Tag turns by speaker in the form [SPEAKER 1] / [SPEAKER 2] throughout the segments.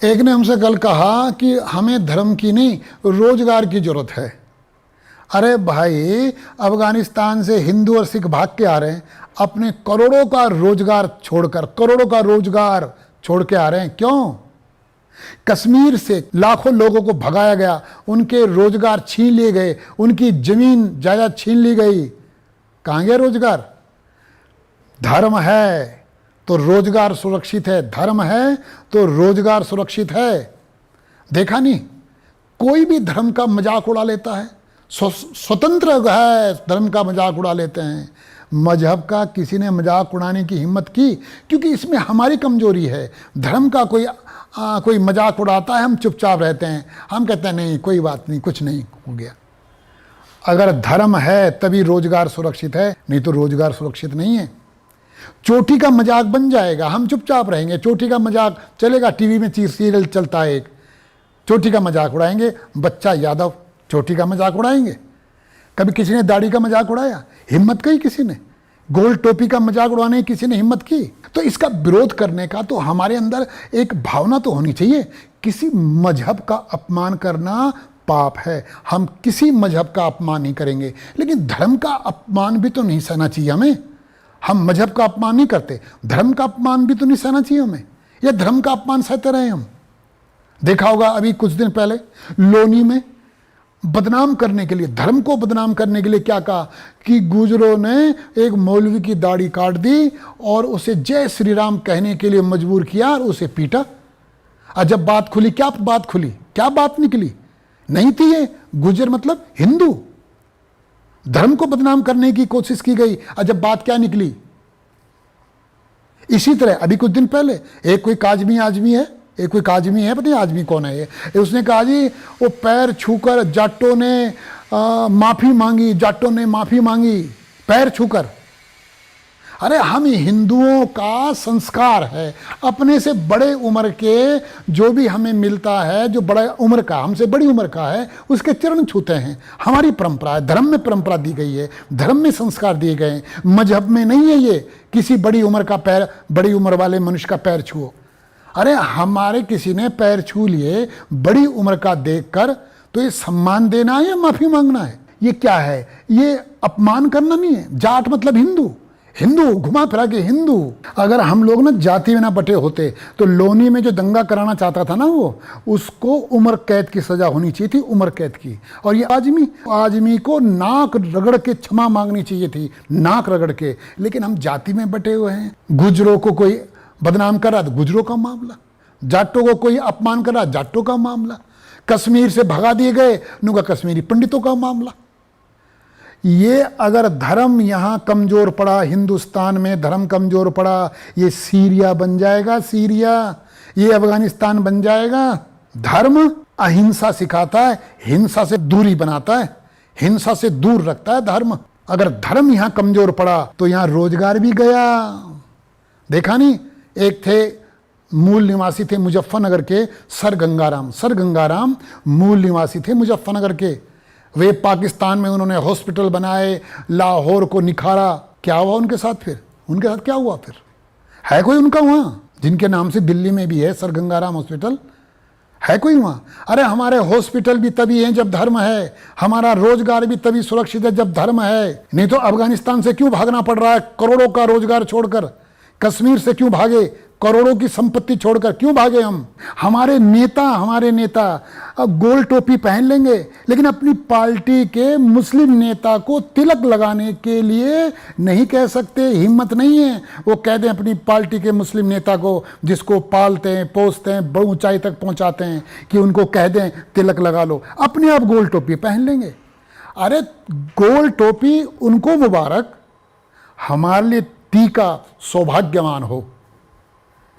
[SPEAKER 1] एक ने हमसे कल कहा कि हमें धर्म की नहीं रोजगार की जरूरत है। अरे भाई, अफगानिस्तान से हिंदू और सिख भाग के आ रहे हैं, अपने करोड़ों का रोजगार छोड़ के आ रहे हैं। क्यों? कश्मीर से लाखों लोगों को भगाया गया, उनके रोजगार छीन लिए गए, उनकी जमीन जायदाद छीन ली गई। कहाँ गया रोजगार? धर्म है तो रोजगार सुरक्षित है, धर्म है तो रोजगार सुरक्षित है। देखा नहीं, कोई भी धर्म का मजाक उड़ा लेता है, स्वतंत्र है धर्म का मजाक उड़ा लेते हैं। मजहब का किसी ने मजाक उड़ाने की हिम्मत की? क्योंकि इसमें हमारी कमजोरी है। धर्म का कोई मजाक उड़ाता है, हम चुपचाप रहते हैं, हम कहते हैं नहीं कोई बात नहीं, कुछ नहीं हो गया। अगर धर्म है तभी रोजगार सुरक्षित है, नहीं तो रोजगार सुरक्षित नहीं है। चोटी का मजाक बन जाएगा, हम चुपचाप रहेंगे, चोटी का मजाक चलेगा, टीवी में सीरियल चलता है एक, चोटी का मजाक उड़ाएंगे, बच्चा यादव चोटी का मजाक उड़ाएंगे। कभी किसी ने दाढ़ी का मजाक उड़ाया? हिम्मत की किसी ने? गोल टोपी का मजाक उड़ाने की किसी ने हिम्मत की? तो इसका विरोध करने का तो हमारे अंदर एक भावना तो होनी चाहिए। किसी मजहब का अपमान करना पाप है, हम किसी मजहब का अपमान नहीं करेंगे, लेकिन धर्म का अपमान भी तो नहीं सहना चाहिए हमें। हम मजहब का अपमान नहीं करते, धर्म का अपमान भी तो नहीं सहना चाहिए हमें, या धर्म का अपमान सहते रहे हम। देखा होगा अभी कुछ दिन पहले लोनी में बदनाम करने के लिए, धर्म को बदनाम करने के लिए क्या कहा कि गुजरों ने एक मौलवी की दाढ़ी काट दी और उसे जय श्री राम कहने के लिए मजबूर किया और उसे पीटा। और जब बात खुली, क्या बात निकली? नहीं थी ये गुजर मतलब हिंदू, धर्म को बदनाम करने की कोशिश की गई। और जब बात क्या निकली? इसी तरह अभी कुछ दिन पहले एक कोई काजमी है, पता नहीं आजमी कौन है ये, उसने कहा जी वो पैर छूकर जाटों ने माफी मांगी पैर छूकर। अरे हम हिंदुओं का संस्कार है, अपने से बड़े उम्र के जो भी हमें मिलता है, जो बड़ा उम्र का, हमसे बड़ी उम्र का है, उसके चरण छूते हैं। हमारी परंपरा है, धर्म में परंपरा दी गई है, धर्म में संस्कार दिए गए हैं। मजहब में नहीं है ये किसी बड़ी उम्र का पैर, बड़ी उम्र वाले मनुष्य का पैर छुओ। अरे हमारे किसी ने पैर छू लिए बड़ी उम्र का देखकर, तो ये सम्मान देना है या माफी मांगना है? ये क्या है? ये अपमान करना नहीं है। जाट मतलब हिंदू घुमा फिरा के हिंदू। अगर हम लोग ना जाति में ना बटे होते तो लोनी में जो दंगा कराना चाहता था ना, वो उसको उम्र कैद की सजा होनी चाहिए थी, उम्र कैद की। और ये आदमी को नाक रगड़ के क्षमा मांगनी चाहिए थी, नाक रगड़ के। लेकिन हम जाति में बटे हुए हैं। गुजरों को कोई बदनाम कर रहा तो गुजरों का मामला, जाटों को कोई अपमान कर रहा जाटों का मामला, कश्मीर से भगा दिए गए नुका कश्मीरी पंडितों का मामला। ये अगर धर्म यहाँ कमजोर पड़ा, हिंदुस्तान में धर्म कमजोर पड़ा, ये सीरिया बन जाएगा, ये अफगानिस्तान बन जाएगा। धर्म अहिंसा सिखाता है, हिंसा से दूरी बनाता है, हिंसा से दूर रखता है धर्म। अगर धर्म यहाँ कमजोर पड़ा तो यहाँ रोजगार भी गया। देखा नहीं, एक थे मूल निवासी थे मुजफ्फरनगर के सर गंगाराम मूल निवासी थे मुजफ्फरनगर के। वे पाकिस्तान में उन्होंने हॉस्पिटल बनाए, लाहौर को निखारा। क्या हुआ उनके साथ फिर? क्या हुआ फिर? है कोई उनका वहाँ? जिनके नाम से दिल्ली में भी है सर गंगाराम हॉस्पिटल, है कोई वहाँ? अरे हमारे हॉस्पिटल भी तभी हैं जब धर्म है, हमारा रोजगार भी तभी सुरक्षित है जब धर्म है। नहीं तो अफगानिस्तान से क्यों भागना पड़ रहा है? करोड़ों का रोजगार छोड़कर। कश्मीर से क्यों भागे? करोड़ों की संपत्ति छोड़कर क्यों भागे हम? हमारे नेता अब गोल टोपी पहन लेंगे, लेकिन अपनी पार्टी के मुस्लिम नेता को तिलक लगाने के लिए नहीं कह सकते, हिम्मत नहीं है। वो कह दें अपनी पार्टी के मुस्लिम नेता को, जिसको पालते हैं पोसते हैं, बड़ी ऊंचाई तक पहुंचाते हैं, कि उनको कह दें तिलक लगा लो, अपने आप गोल टोपी पहन लेंगे। अरे गोल टोपी उनको मुबारक, हमारे लिए टीका सौभाग्यवान हो।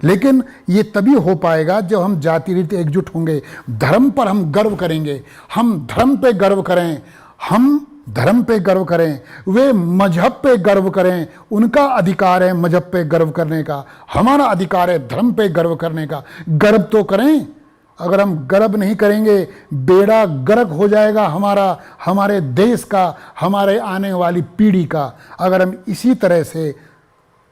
[SPEAKER 1] लेकिन ये तभी हो पाएगा जब हम जाति रीति एकजुट होंगे, धर्म पर हम गर्व करेंगे, हम धर्म पे गर्व करें, वे मजहब पे गर्व करें। उनका अधिकार है मजहब पे गर्व करने का, हमारा अधिकार है धर्म पे गर्व करने का। गर्व तो करें। अगर हम गर्व नहीं करेंगे, बेड़ा गर्क हो जाएगा हमारे देश का, हमारे आने वाली पीढ़ी का। अगर हम इसी तरह से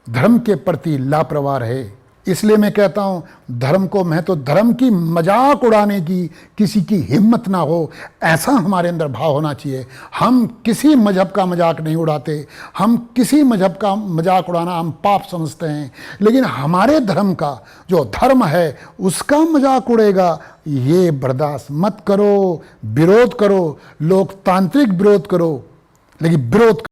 [SPEAKER 1] धर्म के प्रति लापरवाह रहे, इसलिए मैं कहता हूं धर्म को महत्व, धर्म की मजाक उड़ाने की किसी की हिम्मत ना हो, ऐसा हमारे अंदर भाव होना चाहिए। हम किसी मजहब का मजाक नहीं उड़ाते, हम किसी मजहब का मजाक उड़ाना हम पाप समझते हैं, लेकिन हमारे धर्म का जो धर्म है उसका मजाक उड़ेगा, ये बर्दाश्त मत करो। विरोध करो, लोकतांत्रिक विरोध करो, लेकिन विरोध